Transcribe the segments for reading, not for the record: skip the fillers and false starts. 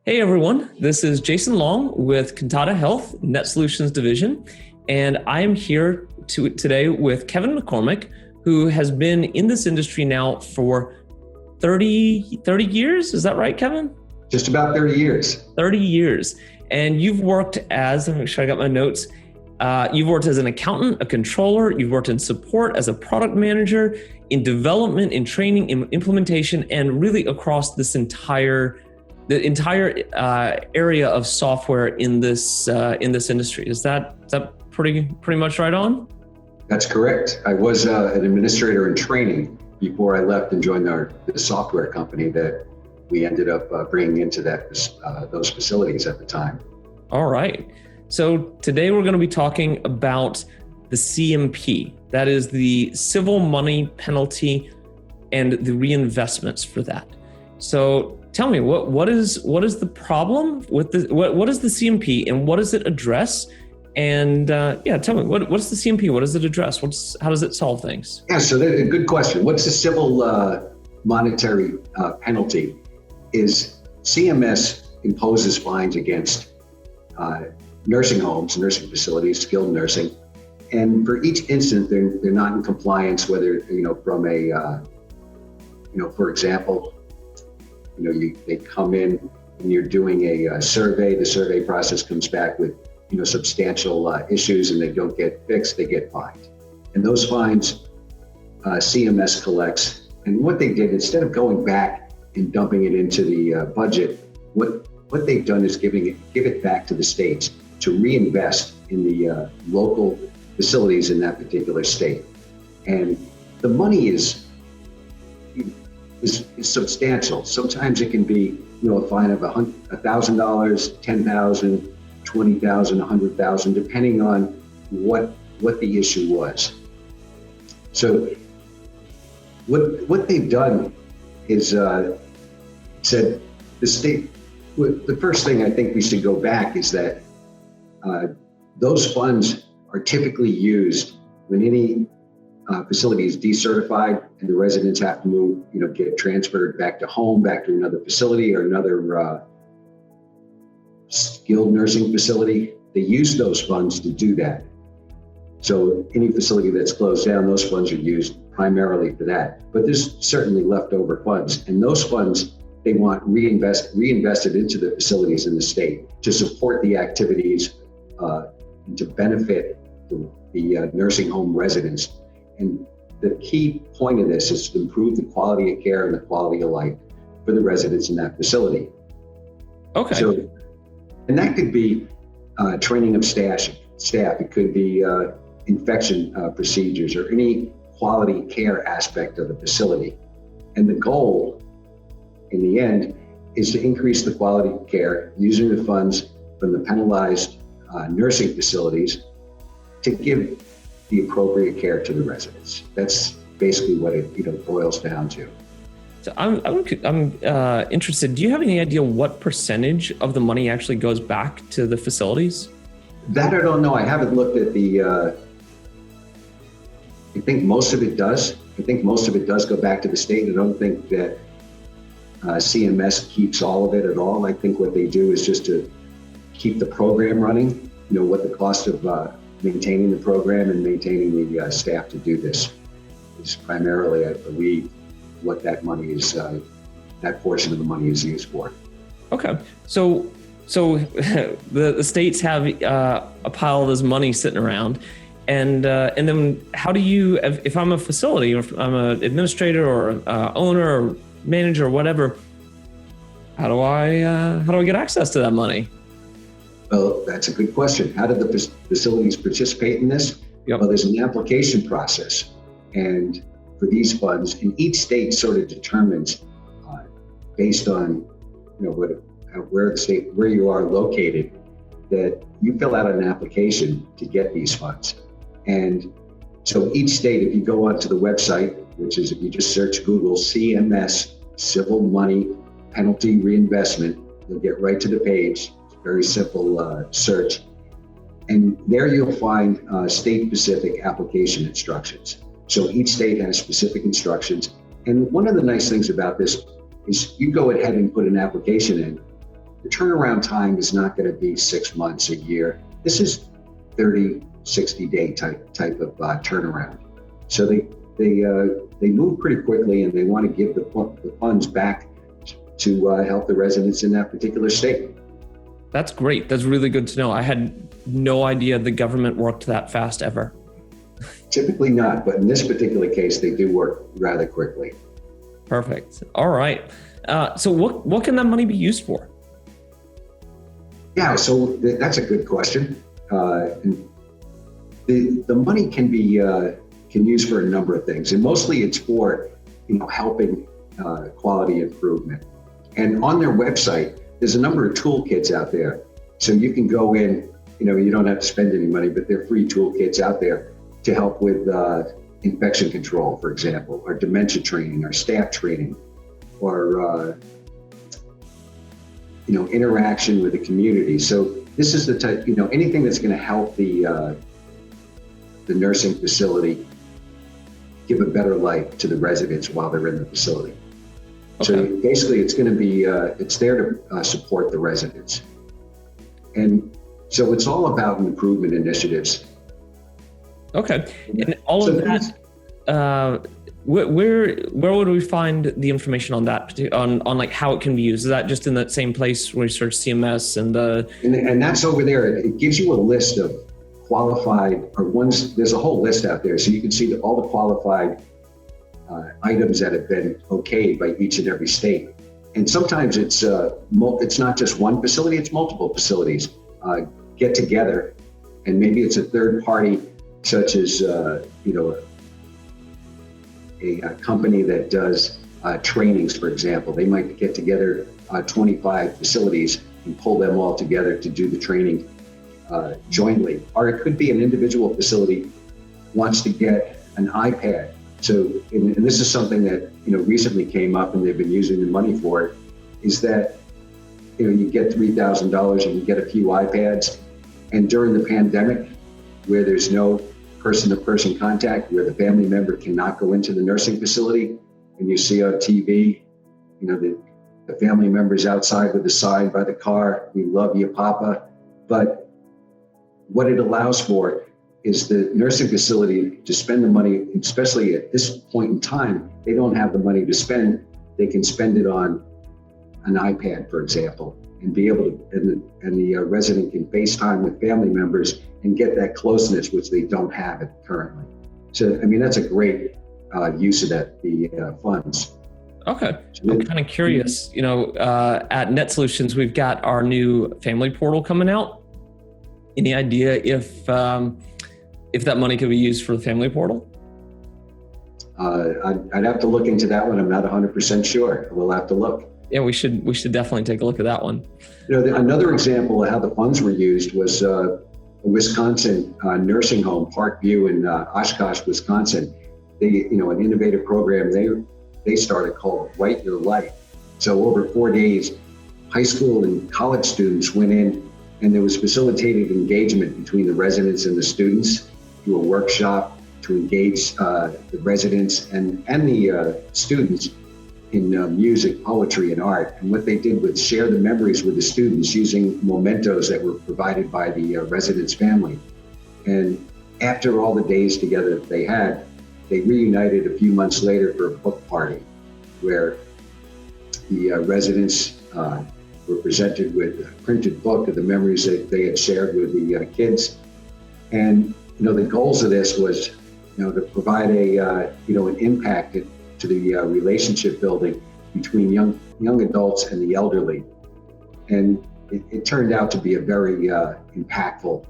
Hey everyone, this is Jason Long with Cantata Health Net Solutions Division, and I am here today with Kevin McCormick, who has been in this industry now for 30 years. Is that right, Kevin? Just about 30 years. 30 years. And you've worked as, let me make sure I got my notes. You've worked as an accountant, a controller, you've worked in support as a product manager, in development, in training, in implementation, and really across the entire area of software in this industry. Is that pretty much right on? That's correct. I was an administrator in training before I left and joined the software company that we ended up bringing into those facilities at the time. All right. So today we're going to be talking about the CMP. That is the civil money penalty and the reinvestments for that. So tell me, what is the problem with what is the CMP and what does it address? And tell me, what's the CMP? What does it address? How does it solve things? Yeah, so that's a good question. What's the civil monetary penalty? Is CMS imposes fines against nursing homes, nursing facilities, skilled nursing, and for each incident they're not in compliance. Whether from a for example. They come in and you're doing a survey. The survey process comes back with, substantial issues and they don't get fixed, they get fined. And those fines, CMS collects. And what they did, instead of going back and dumping it into the budget, what they've done is give it back to the states to reinvest in the local facilities in that particular state. And the money is substantial. Sometimes it can be, a fine of $1,000, $10,000, $20,000, $100,000, depending on what the issue was. So what they've done is said the state. The first thing I think we should go back is that those funds are typically used when any facility is decertified and the residents have to move, get transferred back to home, back to another facility or another skilled nursing facility. They use those funds to do that. So any facility that's closed down, those funds are used primarily for that. But there's certainly leftover funds, and those funds they want reinvested into the facilities in the state to support the activities and to benefit the nursing home residents. And the key point of this is to improve the quality of care and the quality of life for the residents in that facility. Okay. So, and that could be training of staff. It could be infection procedures or any quality care aspect of the facility. And the goal, in the end, is to increase the quality of care using the funds from the penalized nursing facilities to give the appropriate care to the residents. That's basically what it boils down to. So I'm interested. Do you have any idea what percentage of the money actually goes back to the facilities? That I don't know. I haven't looked at I think most of it does. I think most of it does go back to the state. I don't think that CMS keeps all of it at all. I think what they do is just to keep the program running. What the cost of maintaining the program and maintaining the staff to do this is primarily, I believe, what that money is, that portion of the money is used for. Okay, so the states have a pile of this money sitting around, and then how do you, if I'm a facility, or if I'm an administrator or owner or manager or whatever, how do I get access to that money? Well, that's a good question. How did the facilities participate in this? Yep. Well, there's an application process, and for these funds, and each state sort of determines, based on where you are located, that you fill out an application to get these funds. And so each state, if you go onto the website, which is if you just search Google CMS Civil Money Penalty Reinvestment, you'll get right to the page. Very simple search. And there you'll find state-specific application instructions. So each state has specific instructions. And one of the nice things about this is you go ahead and put an application in, the turnaround time is not going to be 6 months, a year. This is 30, 60-day type of turnaround. So they move pretty quickly, and they want to give the funds back to help the residents in that particular state. That's great. That's really good to know. I had no idea the government worked that fast ever. Typically not, but in this particular case, they do work rather quickly. Perfect. All right. So what can that money be used for? Yeah, so that's a good question. And the money can be can use for a number of things, and mostly it's for helping quality improvement. And on their website, there's a number of toolkits out there, so you can go in. You don't have to spend any money, but there are free toolkits out there to help with infection control, for example, or dementia training, or staff training, or interaction with the community. So this is the type, anything that's going to help the nursing facility give a better life to the residents while they're in the facility. Okay. So basically, it's going to be it's there to support the residents, and so it's all about improvement initiatives. Okay, and all of that. Where would we find the information on that, on like how it can be used? Is that just in that same place where you search CMS and that's over there? It gives you a list of qualified ones. There's a whole list out there, so you can see all the qualified items that have been okayed by each and every state. And sometimes it's not just one facility; it's multiple facilities get together, and maybe it's a third party, such as a company that does trainings, for example. They might get together 25 facilities and pull them all together to do the training jointly. Or it could be an individual facility wants to get an iPad. So, and this is something that recently came up, and they've been using the money for it, is that you get $3,000 and you get a few iPads. And during the pandemic, where there's no person-to-person contact, where the family member cannot go into the nursing facility, and you see on TV, the family members outside with a sign by the car, "We love you, Papa." But what it allows for is the nursing facility to spend the money, especially at this point in time. They don't have the money to spend. They can spend it on an iPad, for example, and be able to, and the resident can FaceTime with family members and get that closeness, which they don't have it currently. So, that's a great use of the funds. Okay. I'm kind of curious, at Net Solutions, we've got our new family portal coming out. Any idea if that money could be used for the family portal? I'd have to look into that one. I'm not 100% sure. We'll have to look. Yeah, we should definitely take a look at that one. Another example of how the funds were used was a Wisconsin nursing home, Parkview in Oshkosh, Wisconsin. They, an innovative program they started called Write Your Life. So over 4 days, high school and college students went in, and there was facilitated engagement between the residents and the students through a workshop to engage the residents and the students in music, poetry, and art. And what they did was share the memories with the students using mementos that were provided by the residents' family. And after all the days together that they had, they reunited a few months later for a book party, where the residents were presented with a printed book of the memories that they had shared with the kids. And the goals of this was to provide an impact to the relationship building between young adults and the elderly. And it turned out to be a very impactful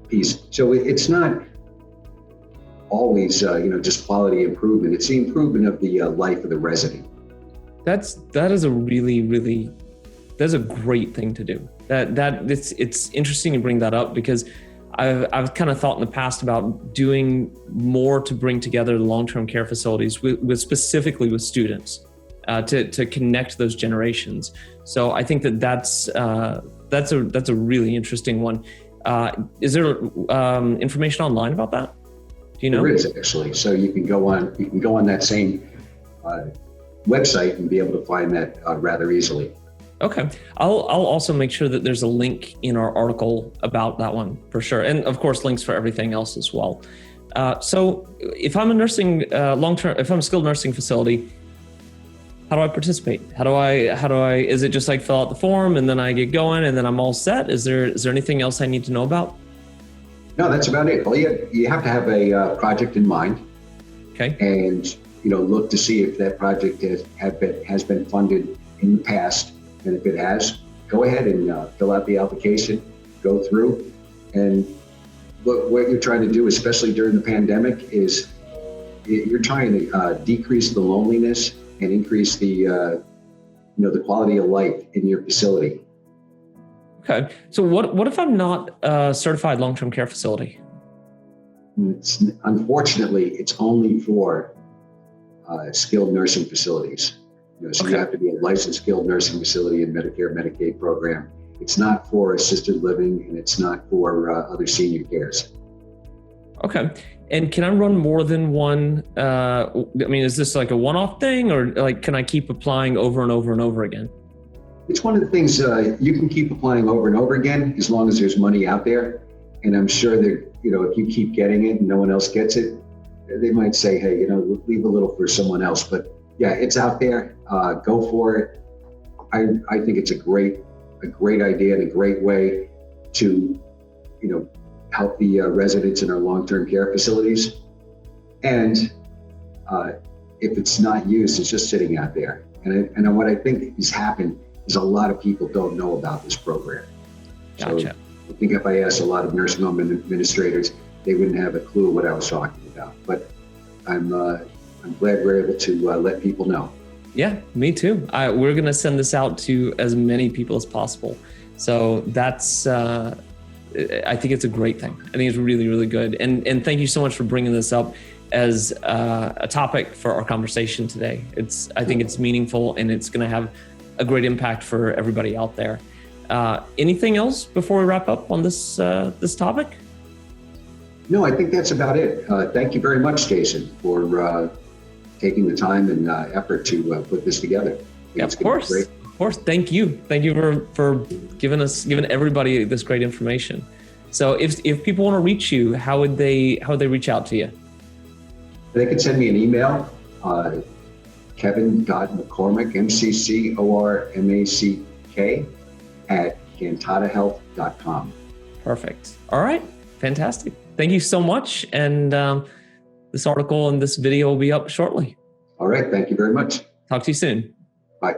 piece. So it's not always just quality improvement. It's the improvement of the life of the resident. That is a really that's a great thing to do. It's interesting you bring that up, because I've kind of thought in the past about doing more to bring together long-term care facilities with specifically with students to connect those generations. So I think that's a really interesting one. Is there information online about that? Do you know? There is, actually. So you can go on that same website and be able to find that rather easily. Okay. I'll also make sure that there's a link in our article about that one for sure. And of course, links for everything else as well. So if I'm a nursing if I'm a skilled nursing facility, how do I participate? How do I, is it just like fill out the form and then I get going and then I'm all set? Is there anything else I need to know about? No, that's about it. Well, you have to have a project in mind. Okay. And, look to see if that project has been funded in the past. And if it has, go ahead and fill out the application, go through. And what you're trying to do, especially during the pandemic, is you're trying to decrease the loneliness and increase the the quality of life in your facility. Okay. So what if I'm not a certified long-term care facility? Unfortunately, it's only for skilled nursing facilities. So you have to be a licensed skilled nursing facility in Medicare, Medicaid program. It's not for assisted living, and it's not for other senior cares. Okay. And can I run more than one? Is this like a one-off thing, or like can I keep applying over and over and over again? It's one of the things you can keep applying over and over again as long as there's money out there. And I'm sure that, if you keep getting it and no one else gets it, they might say, hey, leave a little for someone else. But yeah, it's out there. Go for it. I think it's a great idea and a great way to, help the residents in our long-term care facilities. And if it's not used, it's just sitting out there. And what I think has happened is a lot of people don't know about this program. Gotcha. So I think if I asked a lot of nursing home administrators, they wouldn't have a clue what I was talking about. But I'm glad we're able to let people know. Yeah, me too. We're going to send this out to as many people as possible. So that's, I think it's a great thing. I think it's really, really good. And thank you so much for bringing this up as a topic for our conversation today. I think it's meaningful and it's going to have a great impact for everybody out there. Anything else before we wrap up on this topic? No, I think that's about it. Thank you very much, Jason, for taking the time and effort to put this together. Yeah, of course. Of course. Thank you. Thank you for giving everybody this great information. So if people want to reach you, how would they reach out to you? They can send me an email, Kevin.McCormack, McCormack @cantatahealth.com. Perfect. All right. Fantastic. Thank you so much. And this article and this video will be up shortly. All right. Thank you very much. Talk to you soon. Bye.